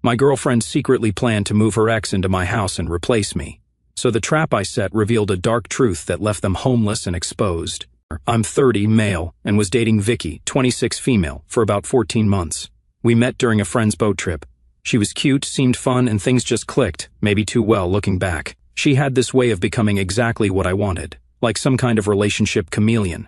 My girlfriend secretly planned to move her ex into my house and replace me. So the trap I set revealed a dark truth that left them homeless and exposed. I'm 30, male, and was dating Vicky, 26, female, for about 14 months. We met during a friend's boat trip. She was cute, seemed fun, and things just clicked, maybe too well looking back. She had this way of becoming exactly what I wanted, like some kind of relationship chameleon.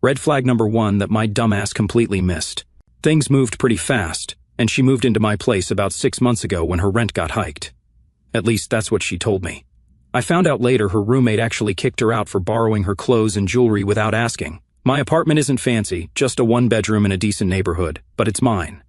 Red flag number 1 that my dumbass completely missed. Things moved pretty fast, and she moved into my place about 6 months ago when her rent got hiked. At least that's what she told me. I found out later her roommate actually kicked her out for borrowing her clothes and jewelry without asking. My apartment isn't fancy, just a 1-bedroom in a decent neighborhood, but it's mine.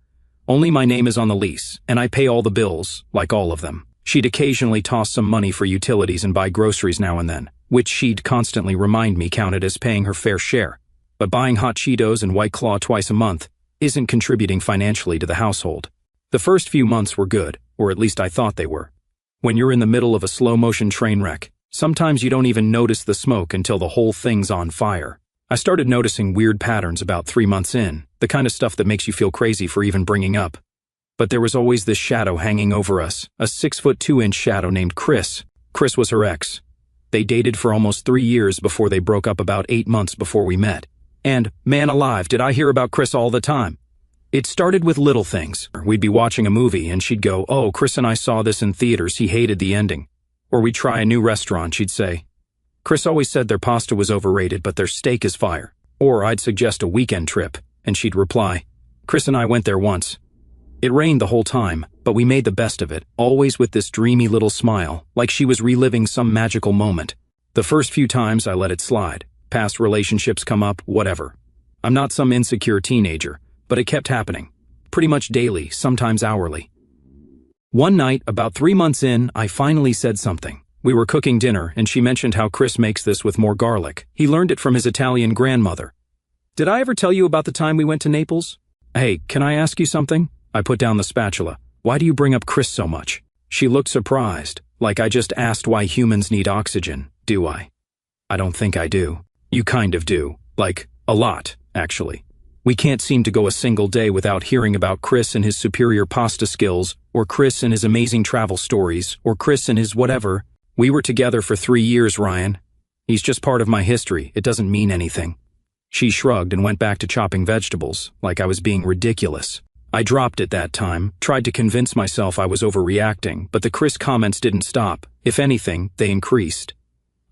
Only my name is on the lease, and I pay all the bills, like all of them. She'd occasionally toss some money for utilities and buy groceries now and then, which she'd constantly remind me counted as paying her fair share. But buying hot Cheetos and White Claw twice a month isn't contributing financially to the household. The first few months were good, or at least I thought they were. When you're in the middle of a slow-motion train wreck, sometimes you don't even notice the smoke until the whole thing's on fire. I started noticing weird patterns about 3 months in, the kind of stuff that makes you feel crazy for even bringing up. But there was always this shadow hanging over us, a 6'2" shadow named Chris. Chris was her ex. They dated for almost 3 years before they broke up about 8 months before we met. And, man alive, did I hear about Chris all the time. It started with little things. We'd be watching a movie and she'd go, "Oh, Chris and I saw this in theaters, he hated the ending." Or we'd try a new restaurant, she'd say, "Chris always said their pasta was overrated, but their steak is fire." Or I'd suggest a weekend trip, and she'd reply, "Chris and I went there once. It rained the whole time, but we made the best of it," always with this dreamy little smile, like she was reliving some magical moment. The first few times I let it slide. Past relationships come up, whatever. I'm not some insecure teenager, but it kept happening. Pretty much daily, sometimes hourly. One night, about 3 months in, I finally said something. We were cooking dinner, and she mentioned how Chris makes this with more garlic. He learned it from his Italian grandmother. "Did I ever tell you about the time we went to Naples?" "Hey, can I ask you something?" I put down the spatula. "Why do you bring up Chris so much?" She looked surprised, like I just asked why humans need oxygen. Do I? I don't think I do. You kind of do. Like, a lot, actually. We can't seem to go a single day without hearing about Chris and his superior pasta skills, or Chris and his amazing travel stories, or Chris and his whatever. We were together for 3 years, Ryan. He's just part of my history. It doesn't mean anything. She shrugged and went back to chopping vegetables, like I was being ridiculous. I dropped it that time, tried to convince myself I was overreacting, but the Chris comments didn't stop. If anything, they increased.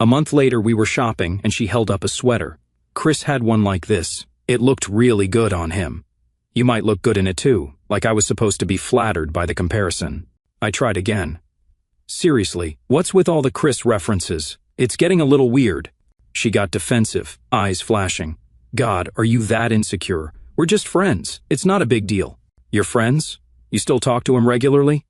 A month later, we were shopping, and she held up a sweater. Chris had one like this. It looked really good on him. You might look good in it too, like I was supposed to be flattered by the comparison. I tried again. Seriously, what's with all the Chris references? It's getting a little weird. She got defensive, eyes flashing. God, are you that insecure? We're just friends. It's not a big deal. You're friends? You still talk to him regularly?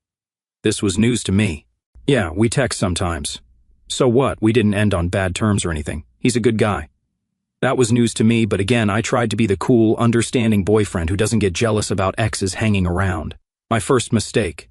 This was news to me. Yeah, we text sometimes. So what? We didn't end on bad terms or anything. He's a good guy. That was news to me, but again, I tried to be the cool, understanding boyfriend who doesn't get jealous about exes hanging around. My first mistake.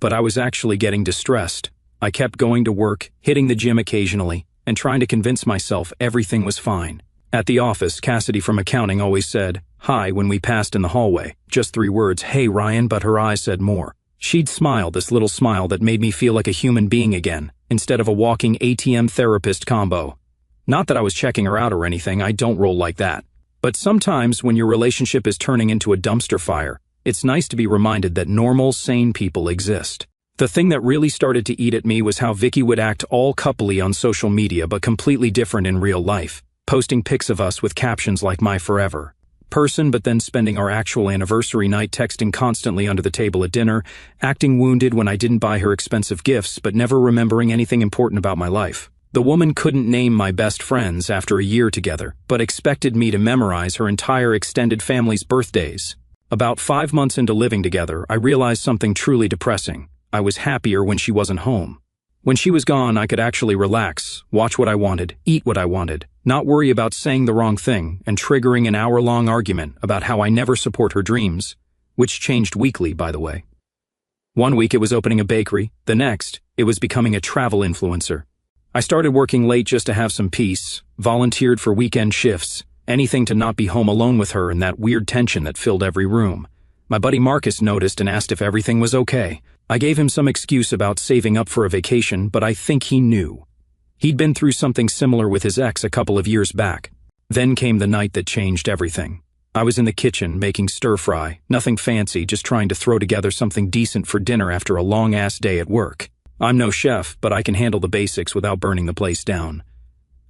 But I was actually getting distressed. I kept going to work, hitting the gym occasionally, and trying to convince myself everything was fine. At the office, Cassidy from accounting always said, "Hi," when we passed in the hallway. Just 3 words, "Hey, Ryan," but her eyes said more. She'd smile, this little smile that made me feel like a human being again, instead of a walking ATM therapist combo. Not that I was checking her out or anything, I don't roll like that. But sometimes when your relationship is turning into a dumpster fire, it's nice to be reminded that normal, sane people exist. The thing that really started to eat at me was how Vicky would act all coupley on social media but completely different in real life, posting pics of us with captions like "my forever" person, but then spending our actual anniversary night texting constantly under the table at dinner, acting wounded when I didn't buy her expensive gifts but never remembering anything important about my life. The woman couldn't name my best friends after a year together, but expected me to memorize her entire extended family's birthdays. About 5 months into living together, I realized something truly depressing. I was happier when she wasn't home. When she was gone, I could actually relax, watch what I wanted, eat what I wanted, not worry about saying the wrong thing and triggering an hour-long argument about how I never support her dreams, which changed weekly, by the way. One week it was opening a bakery, the next, it was becoming a travel influencer. I started working late just to have some peace, volunteered for weekend shifts, anything to not be home alone with her and that weird tension that filled every room. My buddy Marcus noticed and asked if everything was okay. I gave him some excuse about saving up for a vacation, but I think he knew. He'd been through something similar with his ex a couple of years back. Then came the night that changed everything. I was in the kitchen making stir-fry, nothing fancy, just trying to throw together something decent for dinner after a long-ass day at work. I'm no chef, but I can handle the basics without burning the place down.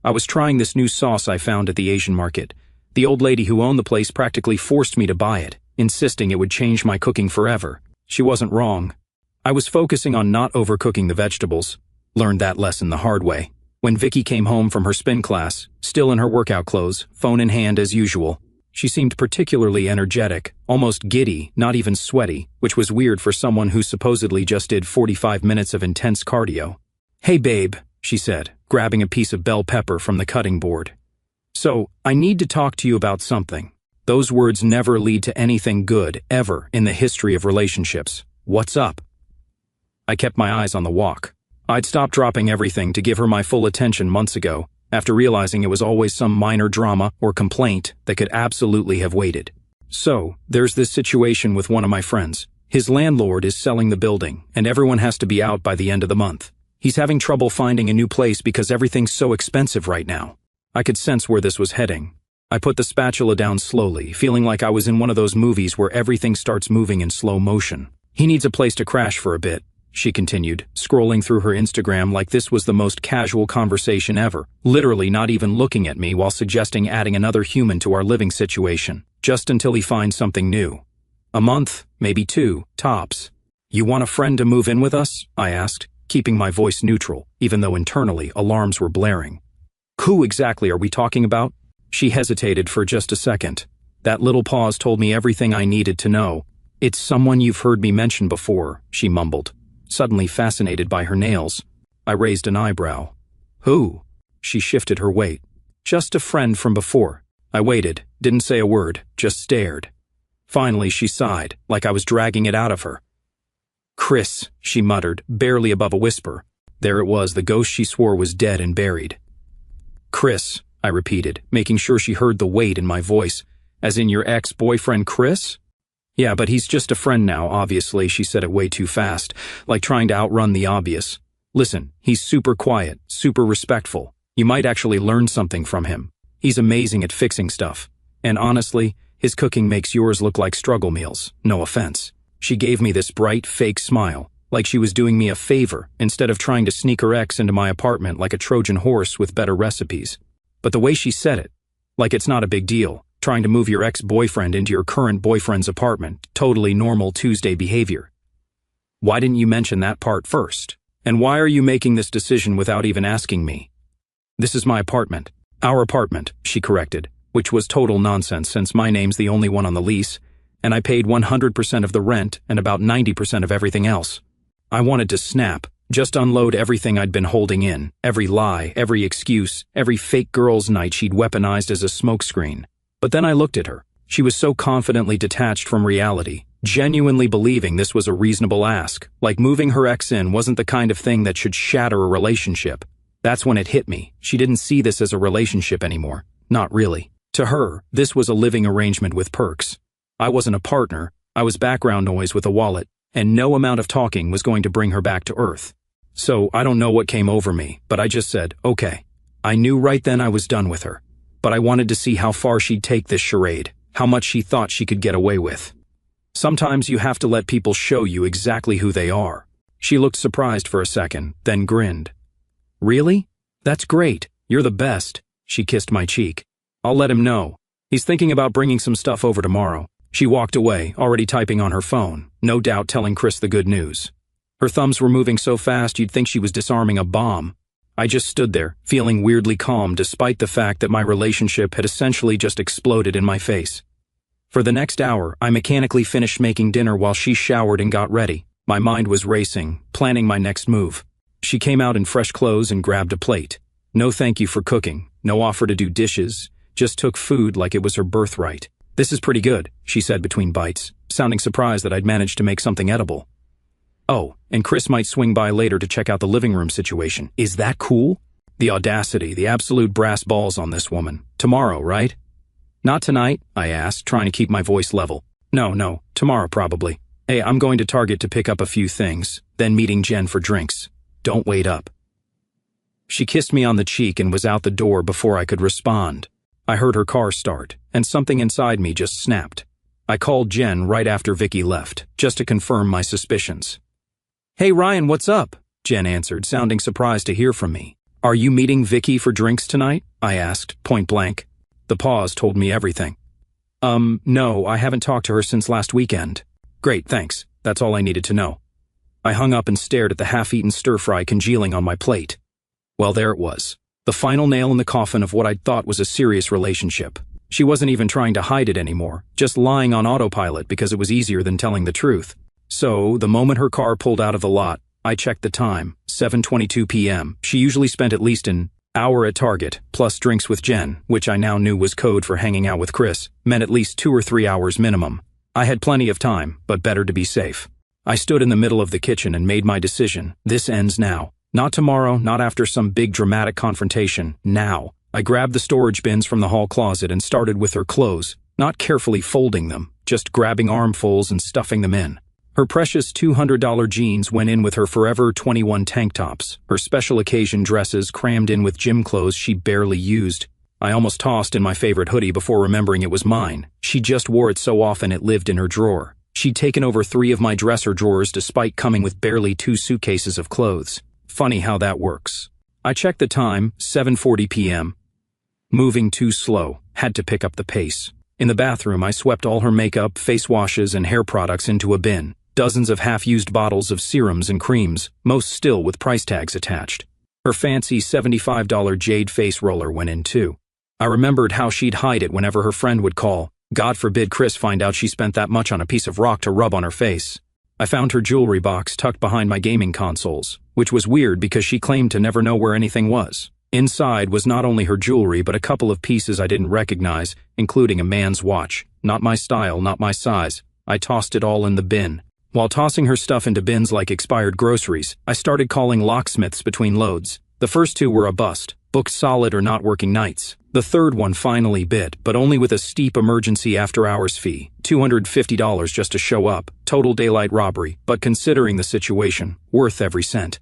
I was trying this new sauce I found at the Asian market. The old lady who owned the place practically forced me to buy it, insisting it would change my cooking forever. She wasn't wrong. I was focusing on not overcooking the vegetables. Learned that lesson the hard way. When Vicky came home from her spin class, still in her workout clothes, phone in hand as usual, she seemed particularly energetic, almost giddy, not even sweaty, which was weird for someone who supposedly just did 45 minutes of intense cardio. "Hey babe," she said, grabbing a piece of bell pepper from the cutting board. "So, I need to talk to you about something." Those words never lead to anything good, ever, in the history of relationships. "What's up?" I kept my eyes on the wok. I'd stopped dropping everything to give her my full attention months ago, after realizing it was always some minor drama or complaint that could absolutely have waited. So, there's this situation with one of my friends. His landlord is selling the building, and everyone has to be out by the end of the month. He's having trouble finding a new place because everything's so expensive right now. I could sense where this was heading. I put the spatula down slowly, feeling like I was in one of those movies where everything starts moving in slow motion. "He needs a place to crash for a bit," she continued, scrolling through her Instagram like this was the most casual conversation ever, literally not even looking at me while suggesting adding another human to our living situation, just until he finds something new. "A month, maybe 2, tops." "You want a friend to move in with us?" I asked, keeping my voice neutral, even though internally alarms were blaring. "Who exactly are we talking about?" She hesitated for just a second. That little pause told me everything I needed to know. "It's someone you've heard me mention before," she mumbled, suddenly fascinated by her nails. I raised an eyebrow. "Who?" She shifted her weight. "Just a friend from before." I waited, didn't say a word, just stared. Finally, she sighed, like I was dragging it out of her. "Chris," she muttered, barely above a whisper. There it was, the ghost she swore was dead and buried. "Chris," I repeated, making sure she heard the weight in my voice. "As in your ex-boyfriend Chris?" "Yeah, but he's just a friend now, obviously," she said it way too fast, like trying to outrun the obvious. "Listen, he's super quiet, super respectful. You might actually learn something from him. He's amazing at fixing stuff. And honestly, his cooking makes yours look like struggle meals, no offense." She gave me this bright, fake smile, like she was doing me a favor instead of trying to sneak her ex into my apartment like a Trojan horse with better recipes. But the way she said it, like it's not a big deal, trying to move your ex-boyfriend into your current boyfriend's apartment, totally normal Tuesday behavior. "Why didn't you mention that part first? And why are you making this decision without even asking me?" "This is my apartment." "Our apartment," she corrected, which was total nonsense since my name's the only one on the lease, and I paid 100% of the rent and about 90% of everything else. I wanted to snap, just unload everything I'd been holding in, every lie, every excuse, every fake girls' night she'd weaponized as a smokescreen. But then I looked at her. She was so confidently detached from reality, genuinely believing this was a reasonable ask, like moving her ex in wasn't the kind of thing that should shatter a relationship. That's when it hit me. She didn't see this as a relationship anymore. Not really. To her, this was a living arrangement with perks. I wasn't a partner, I was background noise with a wallet, and no amount of talking was going to bring her back to earth. So I don't know what came over me, but I just said, okay. I knew right then I was done with her. But I wanted to see how far she'd take this charade, how much she thought she could get away with. Sometimes you have to let people show you exactly who they are. She looked surprised for a second, then grinned. "Really? That's great. You're the best." She kissed my cheek. "I'll let him know. He's thinking about bringing some stuff over tomorrow." She walked away, already typing on her phone, no doubt telling Chris the good news. Her thumbs were moving so fast you'd think she was disarming a bomb. I just stood there, feeling weirdly calm despite the fact that my relationship had essentially just exploded in my face. For the next hour, I mechanically finished making dinner while she showered and got ready. My mind was racing, planning my next move. She came out in fresh clothes and grabbed a plate. No thank you for cooking, no offer to do dishes, just took food like it was her birthright. "This is pretty good," she said between bites, sounding surprised that I'd managed to make something edible. "Oh, and Chris might swing by later to check out the living room situation. Is that cool?" The audacity, the absolute brass balls on this woman. "Tomorrow, right?" "Not tonight," I asked, trying to keep my voice level. No, tomorrow probably. Hey, I'm going to Target to pick up a few things, then meeting Jen for drinks. Don't wait up. She kissed me on the cheek and was out the door before I could respond. I heard her car start, and something inside me just snapped. I called Jen right after Vicky left, just to confirm my suspicions. Hey Ryan, what's up? Jen answered, sounding surprised to hear from me. Are you meeting Vicky for drinks tonight? I asked, point blank. The pause told me everything. No, I haven't talked to her since last weekend. Great, thanks. That's all I needed to know. I hung up and stared at the half-eaten stir-fry congealing on my plate. Well, there it was. The final nail in the coffin of what I'd thought was a serious relationship. She wasn't even trying to hide it anymore, just lying on autopilot because it was easier than telling the truth. So, the moment her car pulled out of the lot, I checked the time, 7:22 p.m. She usually spent at least an hour at Target, plus drinks with Jen, which I now knew was code for hanging out with Chris, meant at least 2 or 3 hours minimum. I had plenty of time, but better to be safe. I stood in the middle of the kitchen and made my decision. This ends now. Not tomorrow, not after some big dramatic confrontation. Now. I grabbed the storage bins from the hall closet and started with her clothes, not carefully folding them, just grabbing armfuls and stuffing them in. Her precious $200 jeans went in with her Forever 21 tank tops, her special occasion dresses crammed in with gym clothes she barely used. I almost tossed in my favorite hoodie before remembering it was mine. She just wore it so often it lived in her drawer. She'd taken over 3 of my dresser drawers despite coming with barely 2 suitcases of clothes. Funny how that works. I checked the time, 7:40 p.m. Moving too slow, had to pick up the pace. In the bathroom, I swept all her makeup, face washes, and hair products into a bin. Dozens of half-used bottles of serums and creams, most still with price tags attached. Her fancy $75 jade face roller went in too. I remembered how she'd hide it whenever her friend would call. God forbid Chris find out she spent that much on a piece of rock to rub on her face. I found her jewelry box tucked behind my gaming consoles, which was weird because she claimed to never know where anything was. Inside was not only her jewelry but a couple of pieces I didn't recognize, including a man's watch. Not my style, not my size. I tossed it all in the bin. While tossing her stuff into bins like expired groceries, I started calling locksmiths between loads. The first 2 were a bust, booked solid or not working nights. The third one finally bit, but only with a steep emergency after-hours fee, $250 just to show up, total daylight robbery, but considering the situation, worth every cent.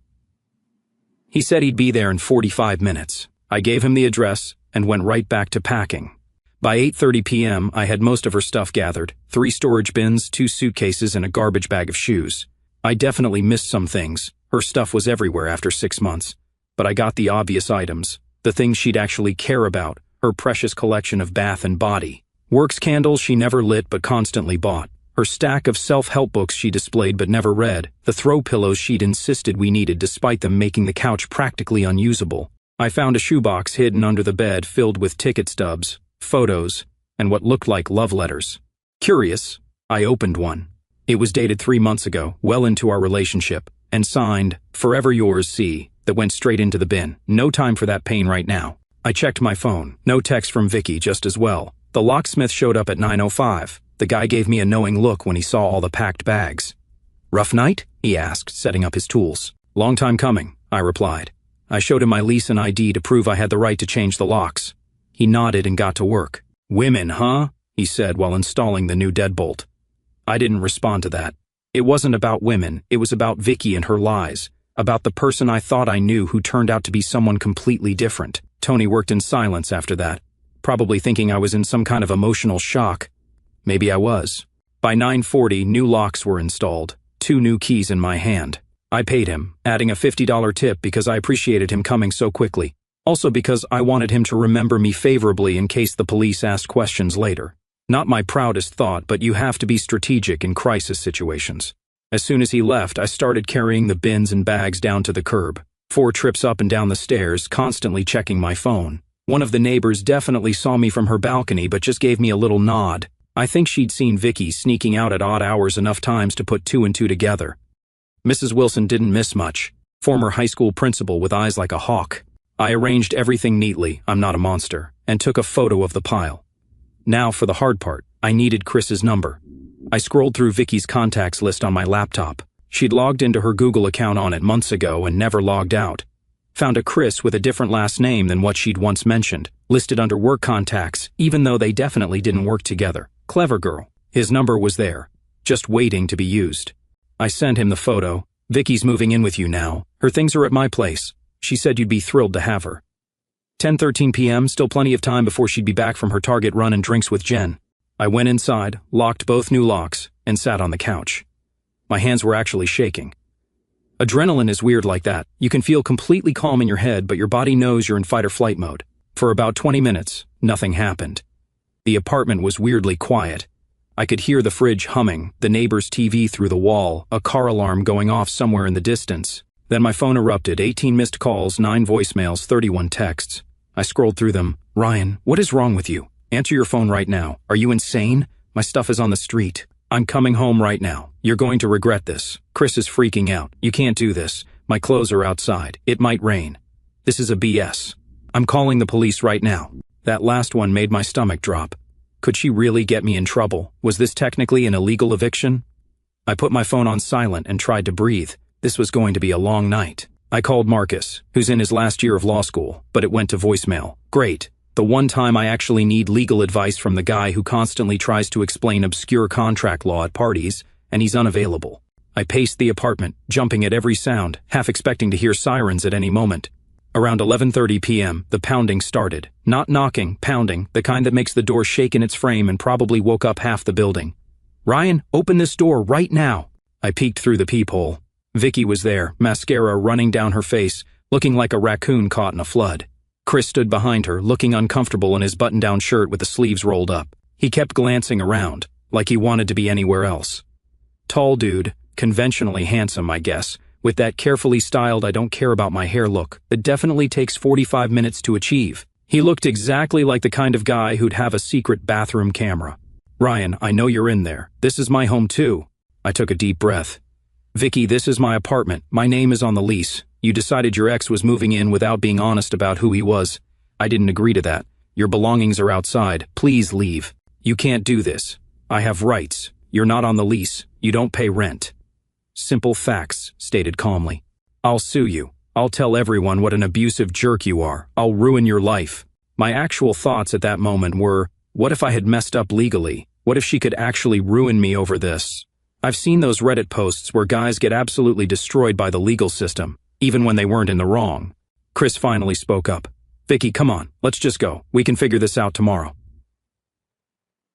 He said he'd be there in 45 minutes. I gave him the address and went right back to packing. By 8:30 p.m., I had most of her stuff gathered, 3 storage bins, 2 suitcases, and a garbage bag of shoes. I definitely missed some things. Her stuff was everywhere after 6 months. But I got the obvious items, the things she'd actually care about, her precious collection of bath and body. Works candles she never lit but constantly bought. Her stack of self-help books she displayed but never read. The throw pillows she'd insisted we needed despite them making the couch practically unusable. I found a shoebox hidden under the bed filled with ticket stubs, photos, and what looked like love letters. Curious, I opened one. It was dated 3 months ago, well into our relationship, and signed, Forever Yours, C, that went straight into the bin. No time for that pain right now. I checked my phone. No text from Vicky just as well. The locksmith showed up at 9:05. The guy gave me a knowing look when he saw all the packed bags. Rough night? He asked, setting up his tools. Long time coming, I replied. I showed him my lease and ID to prove I had the right to change the locks. He nodded and got to work. Women, huh? He said while installing the new deadbolt. I didn't respond to that. It wasn't about women, it was about Vicky and her lies. About the person I thought I knew who turned out to be someone completely different. Tony worked in silence after that, probably thinking I was in some kind of emotional shock. Maybe I was. By 9:40, new locks were installed, 2 new keys in my hand. I paid him, adding a $50 tip because I appreciated him coming so quickly. Also because I wanted him to remember me favorably in case the police asked questions later. Not my proudest thought, but you have to be strategic in crisis situations. As soon as he left, I started carrying the bins and bags down to the curb. 4 trips up and down the stairs, constantly checking my phone. One of the neighbors definitely saw me from her balcony but just gave me a little nod. I think she'd seen Vicky sneaking out at odd hours enough times to put 2 and 2 together. Mrs. Wilson didn't miss much. Former high school principal with eyes like a hawk. I arranged everything neatly, I'm not a monster, and took a photo of the pile. Now for the hard part, I needed Chris's number. I scrolled through Vicky's contacts list on my laptop. She'd logged into her Google account on it months ago and never logged out. Found a Chris with a different last name than what she'd once mentioned, listed under work contacts, even though they definitely didn't work together. Clever girl. His number was there, just waiting to be used. I sent him the photo. Vicky's moving in with you now. Her things are at my place. She said you'd be thrilled to have her. 10:13 p.m., still plenty of time before she'd be back from her Target run and drinks with Jen. I went inside, locked both new locks, and sat on the couch. My hands were actually shaking. Adrenaline is weird like that. You can feel completely calm in your head, but your body knows you're in fight or flight mode. For about 20 minutes, nothing happened. The apartment was weirdly quiet. I could hear the fridge humming, the neighbor's TV through the wall, a car alarm going off somewhere in the distance. Then my phone erupted, 18 missed calls, 9 voicemails, 31 texts. I scrolled through them. Ryan, what is wrong with you? Answer your phone right now. Are you insane? My stuff is on the street. I'm coming home right now. You're going to regret this. Chris is freaking out. You can't do this. My clothes are outside. It might rain. This is a BS. I'm calling the police right now. That last one made my stomach drop. Could she really get me in trouble? Was this technically an illegal eviction? I put my phone on silent and tried to breathe. This was going to be a long night. I called Marcus, who's in his last year of law school, but it went to voicemail. Great. The one time I actually need legal advice from the guy who constantly tries to explain obscure contract law at parties, and he's unavailable. I paced the apartment, jumping at every sound, half expecting to hear sirens at any moment. Around 11:30 p.m., the pounding started. Not knocking, pounding, the kind that makes the door shake in its frame and probably woke up half the building. Ryan, open this door right now. I peeked through the peephole. Vicky was there, mascara running down her face, looking like a raccoon caught in a flood. Chris stood behind her, looking uncomfortable in his button-down shirt with the sleeves rolled up. He kept glancing around, like he wanted to be anywhere else. Tall dude, conventionally handsome, I guess, with that carefully styled I don't care about my hair look that definitely takes 45 minutes to achieve. He looked exactly like the kind of guy who'd have a secret bathroom camera. Ryan, I know you're in there. This is my home too. I took a deep breath. Vicky, this is my apartment. My name is on the lease. You decided your ex was moving in without being honest about who he was. I didn't agree to that. Your belongings are outside. Please leave. You can't do this. I have rights. You're not on the lease. You don't pay rent. Simple facts, stated calmly. I'll sue you. I'll tell everyone what an abusive jerk you are. I'll ruin your life. My actual thoughts at that moment were, what if I had messed up legally? What if she could actually ruin me over this? I've seen those Reddit posts where guys get absolutely destroyed by the legal system, even when they weren't in the wrong. Chris finally spoke up. Vicky, come on, let's just go. We can figure this out tomorrow.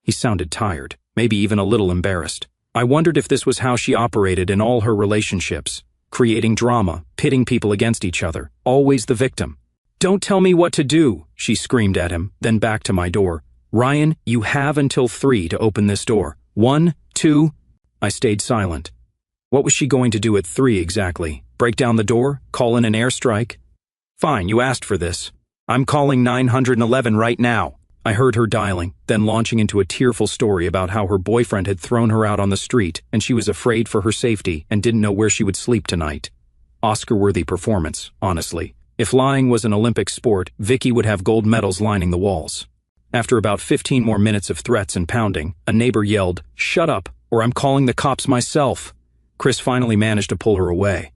He sounded tired, maybe even a little embarrassed. I wondered if this was how she operated in all her relationships, creating drama, pitting people against each other, always the victim. Don't tell me what to do, she screamed at him, then back to my door. Ryan, you have until 3 to open this door. 1, 2... I stayed silent. What was she going to do at 3 exactly? Break down the door? Call in an airstrike? Fine, you asked for this. I'm calling 911 right now. I heard her dialing, then launching into a tearful story about how her boyfriend had thrown her out on the street and she was afraid for her safety and didn't know where she would sleep tonight. Oscar-worthy performance, honestly. If lying was an Olympic sport, Vicky would have gold medals lining the walls. After about 15 more minutes of threats and pounding, a neighbor yelled, "Shut up, or I'm calling the cops myself." Chris finally managed to pull her away.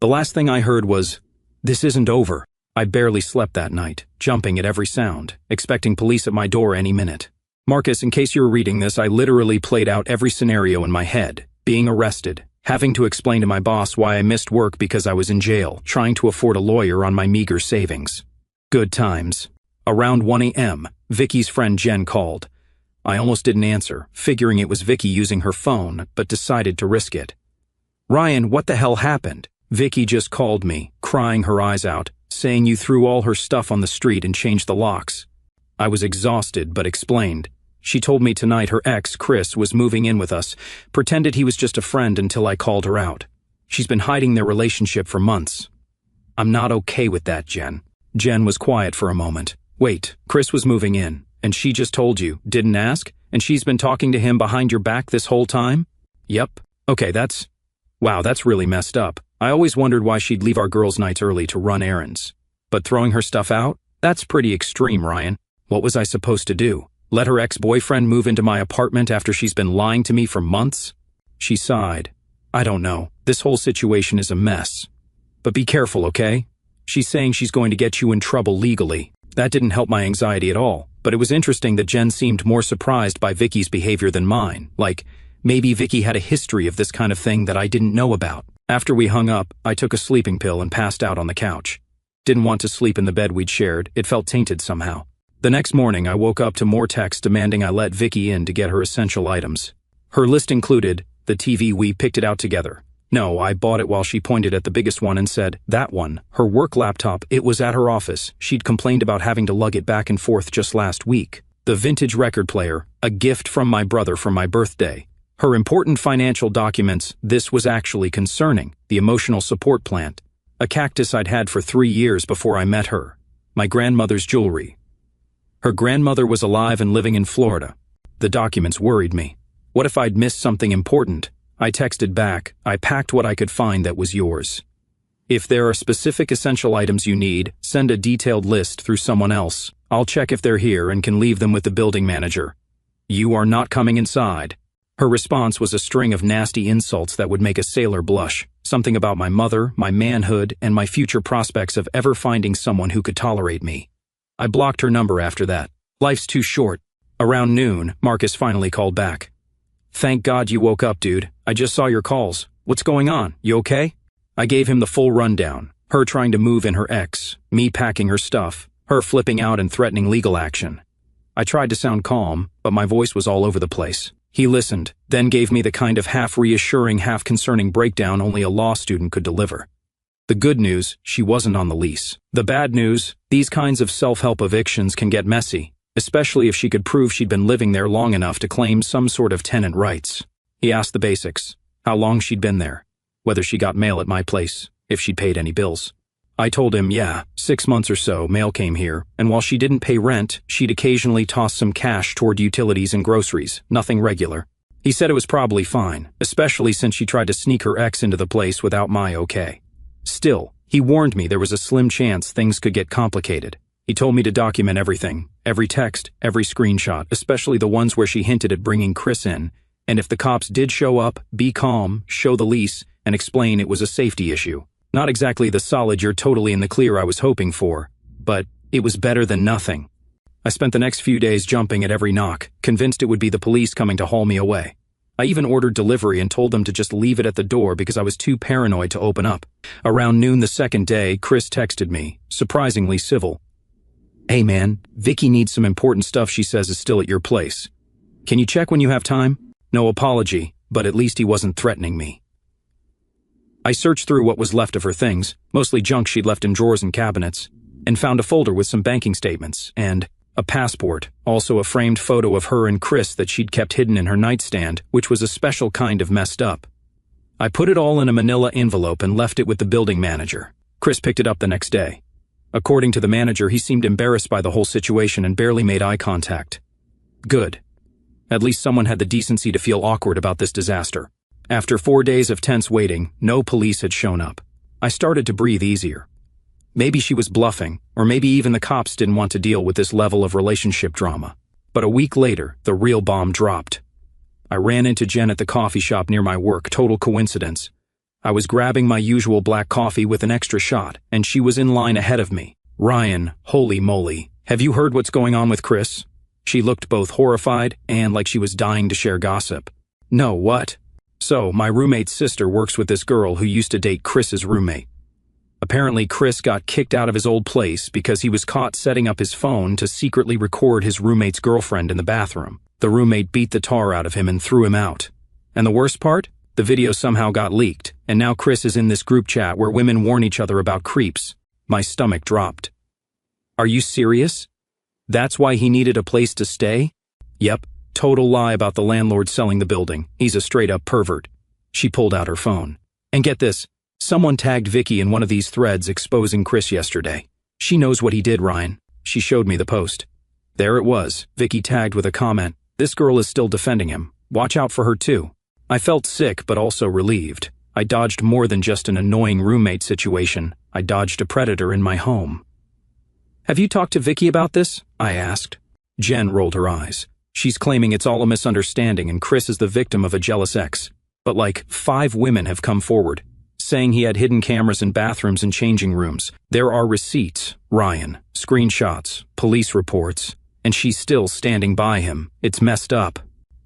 The last thing I heard was, "This isn't over." I barely slept that night, jumping at every sound, expecting police at my door any minute. Marcus, in case you were reading this, I literally played out every scenario in my head. Being arrested, having to explain to my boss why I missed work because I was in jail, trying to afford a lawyer on my meager savings. Good times. Around 1 a.m., Vicky's friend Jen called. I almost didn't answer, figuring it was Vicky using her phone, but decided to risk it. Ryan, what the hell happened? Vicky just called me, crying her eyes out, saying you threw all her stuff on the street and changed the locks. I was exhausted, but explained. She told me tonight her ex, Chris, was moving in with us, pretended he was just a friend until I called her out. She's been hiding their relationship for months. I'm not okay with that, Jen. Jen was quiet for a moment. Wait, Chris was moving in, and she just told you, didn't ask, and she's been talking to him behind your back this whole time? Yep. Okay, wow, that's really messed up. I always wondered why she'd leave our girls' nights early to run errands. But throwing her stuff out? That's pretty extreme, Ryan. What was I supposed to do? Let her ex-boyfriend move into my apartment after she's been lying to me for months? She sighed. I don't know. This whole situation is a mess. But be careful, okay? She's saying she's going to get you in trouble legally. That didn't help my anxiety at all. But it was interesting that Jen seemed more surprised by Vicky's behavior than mine, like maybe Vicky had a history of this kind of thing that I didn't know about. After we hung up, I took a sleeping pill and passed out on the couch. Didn't want to sleep in the bed we'd shared, it felt tainted somehow. The next morning, I woke up to more texts demanding I let Vicky in to get her essential items. Her list included the TV. We picked it out together. No, I bought it while she pointed at the biggest one and said, that one. Her work laptop, it was at her office. She'd complained about having to lug it back and forth just last week. The vintage record player, a gift from my brother for my birthday. Her important financial documents, this was actually concerning, the emotional support plant. A cactus I'd had for 3 years before I met her. My grandmother's jewelry. Her grandmother was alive and living in Florida. The documents worried me. What if I'd missed something important? I texted back, I packed what I could find that was yours. If there are specific essential items you need, send a detailed list through someone else. I'll check if they're here and can leave them with the building manager. You are not coming inside. Her response was a string of nasty insults that would make a sailor blush. Something about my mother, my manhood, and my future prospects of ever finding someone who could tolerate me. I blocked her number after that. Life's too short. Around noon, Marcus finally called back. Thank God you woke up, dude. I just saw your calls. What's going on? You okay? I gave him the full rundown. Her trying to move in her ex, me packing her stuff, her flipping out and threatening legal action. I tried to sound calm, but my voice was all over the place. He listened, then gave me the kind of half-reassuring, half-concerning breakdown only a law student could deliver. The good news, she wasn't on the lease. The bad news, these kinds of self-help evictions can get messy, especially if she could prove she'd been living there long enough to claim some sort of tenant rights. He asked the basics, how long she'd been there, whether she got mail at my place, if she'd paid any bills. I told him, yeah, 6 months or so, mail came here, and while she didn't pay rent, she'd occasionally toss some cash toward utilities and groceries, nothing regular. He said it was probably fine, especially since she tried to sneak her ex into the place without my okay. Still, he warned me there was a slim chance things could get complicated. He told me to document everything, every text, every screenshot, especially the ones where she hinted at bringing Chris in, and if the cops did show up, be calm, show the lease, and explain it was a safety issue. Not exactly the solid you're totally in the clear I was hoping for, but it was better than nothing. I spent the next few days jumping at every knock, convinced it would be the police coming to haul me away. I even ordered delivery and told them to just leave it at the door because I was too paranoid to open up. Around noon the second day, Chris texted me, surprisingly civil. Hey man, Vicky needs some important stuff she says is still at your place. Can you check when you have time? No apology, but at least he wasn't threatening me. I searched through what was left of her things, mostly junk she'd left in drawers and cabinets, and found a folder with some banking statements and a passport, also a framed photo of her and Chris that she'd kept hidden in her nightstand, which was a special kind of messed up. I put it all in a manila envelope and left it with the building manager. Chris picked it up the next day. According to the manager, he seemed embarrassed by the whole situation and barely made eye contact. Good. At least someone had the decency to feel awkward about this disaster. After 4 days of tense waiting, no police had shown up. I started to breathe easier. Maybe she was bluffing, or maybe even the cops didn't want to deal with this level of relationship drama. But a week later, the real bomb dropped. I ran into Jen at the coffee shop near my work, total coincidence. I was grabbing my usual black coffee with an extra shot, and she was in line ahead of me. Ryan, holy moly, have you heard what's going on with Chris? She looked both horrified and like she was dying to share gossip. No, what? So, my roommate's sister works with this girl who used to date Chris's roommate. Apparently, Chris got kicked out of his old place because he was caught setting up his phone to secretly record his roommate's girlfriend in the bathroom. The roommate beat the tar out of him and threw him out. And the worst part? The video somehow got leaked, and now Chris is in this group chat where women warn each other about creeps. My stomach dropped. Are you serious? That's why he needed a place to stay? Yep. Total lie about the landlord selling the building. He's a straight-up pervert. She pulled out her phone. And get this, someone tagged Vicky in one of these threads exposing Chris yesterday. She knows what he did, Ryan. She showed me the post. There it was, Vicky tagged with a comment. This girl is still defending him. Watch out for her too. I felt sick but also relieved. I dodged more than just an annoying roommate situation. I dodged a predator in my home. Have you talked to Vicky about this? I asked. Jen rolled her eyes. She's claiming it's all a misunderstanding and Chris is the victim of a jealous ex. But like 5 women have come forward, saying he had hidden cameras in bathrooms and changing rooms. There are receipts, Ryan, screenshots, police reports. and she's still standing by him. It's messed up.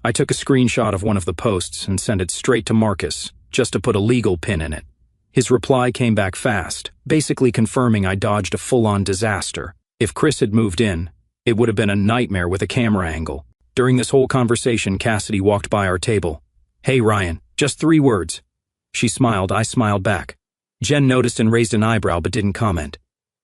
I took a screenshot of one of the posts and sent it straight to Marcus, just to put a legal pin in it. His reply came back fast, basically confirming I dodged a full-on disaster. If Chris had moved in, it would have been a nightmare with a camera angle. During this whole conversation, Cassidy walked by our table. "Hey Ryan, just 3 words." She smiled, I smiled back. Jen noticed and raised an eyebrow but didn't comment.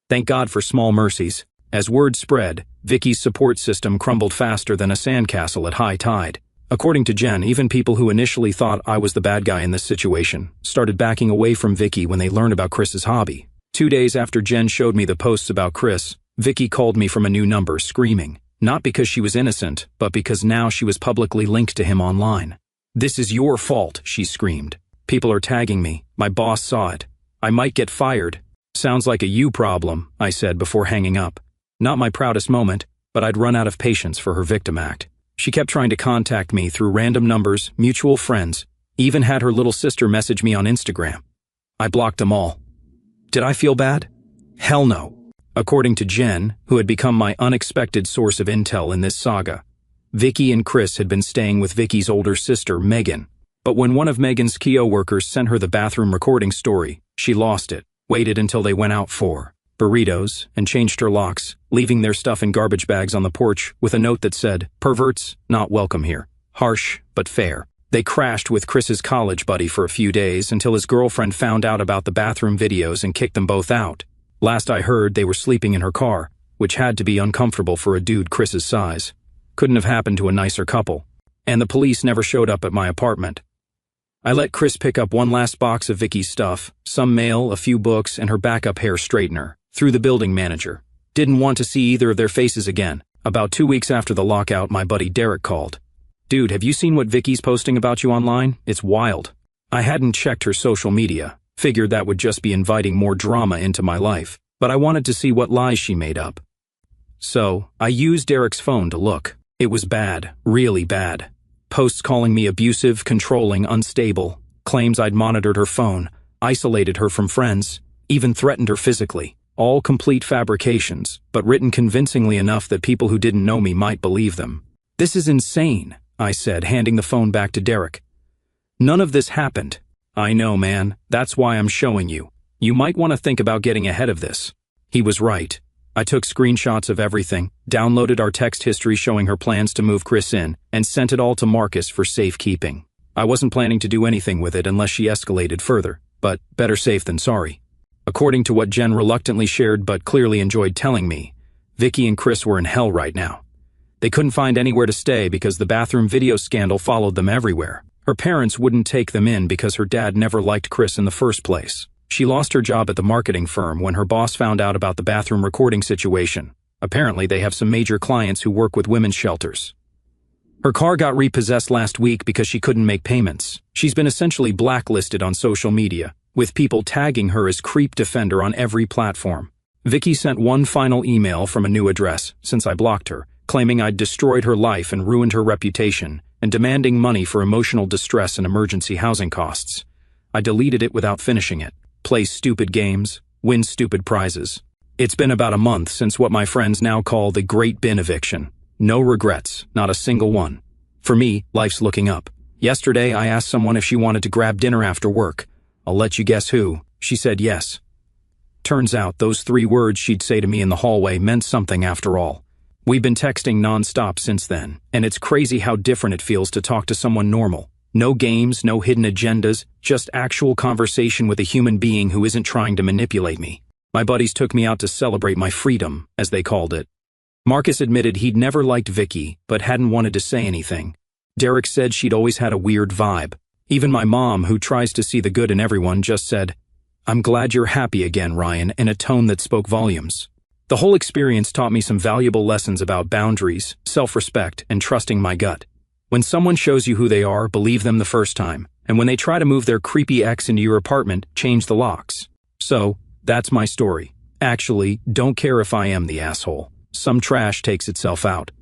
Thank God for small mercies. As word spread, Vicky's support system crumbled faster than a sandcastle at high tide. According to Jen, even people who initially thought I was the bad guy in this situation started backing away from Vicky when they learned about Chris's hobby. 2 days after Jen showed me the posts about Chris, Vicky called me from a new number, screaming. Not because she was innocent, but because now she was publicly linked to him online. "This is your fault," she screamed. "People are tagging me. My boss saw it. I might get fired." "Sounds like a you problem," I said before hanging up. Not my proudest moment, but I'd run out of patience for her victim act. She kept trying to contact me through random numbers, mutual friends, even had her little sister message me on Instagram. I blocked them all. Did I feel bad? Hell no. According to Jen, who had become my unexpected source of intel in this saga, Vicky and Chris had been staying with Vicky's older sister, Megan. But when one of Megan's Kio workers sent her the bathroom recording story, she lost it, waited until they went out for burritos, and changed her locks, leaving their stuff in garbage bags on the porch with a note that said, "Perverts, not welcome here." Harsh, but fair. They crashed with Chris's college buddy for a few days until his girlfriend found out about the bathroom videos and kicked them both out. Last I heard, they were sleeping in her car, which had to be uncomfortable for a dude Chris's size. Couldn't have happened to a nicer couple. And the police never showed up at my apartment. I let Chris pick up one last box of Vicky's stuff, some mail, a few books, and her backup hair straightener, through the building manager. Didn't want to see either of their faces again. About 2 weeks after the lockout, my buddy Derek called. "Dude, have you seen what Vicky's posting about you online? It's wild." I hadn't checked her social media, figured that would just be inviting more drama into my life, but I wanted to see what lies she made up. So, I used Derek's phone to look. It was bad, really bad. Posts calling me abusive, controlling, unstable, claims I'd monitored her phone, isolated her from friends, even threatened her physically. All complete fabrications, but written convincingly enough that people who didn't know me might believe them. "This is insane," I said, handing the phone back to Derek. "None of this happened." "I know, man. That's why I'm showing you. You might want to think about getting ahead of this." He was right. I took screenshots of everything, downloaded our text history showing her plans to move Chris in, and sent it all to Marcus for safekeeping. I wasn't planning to do anything with it unless she escalated further, but better safe than sorry. According to what Jen reluctantly shared but clearly enjoyed telling me, Vicky and Chris were in hell right now. They couldn't find anywhere to stay because the bathroom video scandal followed them everywhere. Her parents wouldn't take them in because her dad never liked Chris in the first place. She lost her job at the marketing firm when her boss found out about the bathroom recording situation. Apparently, they have some major clients who work with women's shelters. Her car got repossessed last week because she couldn't make payments. She's been essentially blacklisted on social media, with people tagging her as Creep Defender on every platform. Vicky sent one final email from a new address, since I blocked her, claiming I'd destroyed her life and ruined her reputation, and demanding money for emotional distress and emergency housing costs. I deleted it without finishing it. Play stupid games, win stupid prizes. It's been about a month since what my friends now call the Great Bin Eviction. No regrets, not a single one. For me, life's looking up. Yesterday, I asked someone if she wanted to grab dinner after work. I'll let you guess who. She said yes. Turns out those 3 words she'd say to me in the hallway meant something after all. We've been texting nonstop since then, and it's crazy how different it feels to talk to someone normal. No games, no hidden agendas, just actual conversation with a human being who isn't trying to manipulate me. My buddies took me out to celebrate my freedom, as they called it. Marcus admitted he'd never liked Vicky, but hadn't wanted to say anything. Derek said she'd always had a weird vibe. Even my mom, who tries to see the good in everyone, just said, "I'm glad you're happy again, Ryan," in a tone that spoke volumes. The whole experience taught me some valuable lessons about boundaries, self-respect, and trusting my gut. When someone shows you who they are, believe them the first time. And when they try to move their creepy ex into your apartment, change the locks. So, that's my story. Actually, don't care if I am the asshole. Some trash takes itself out.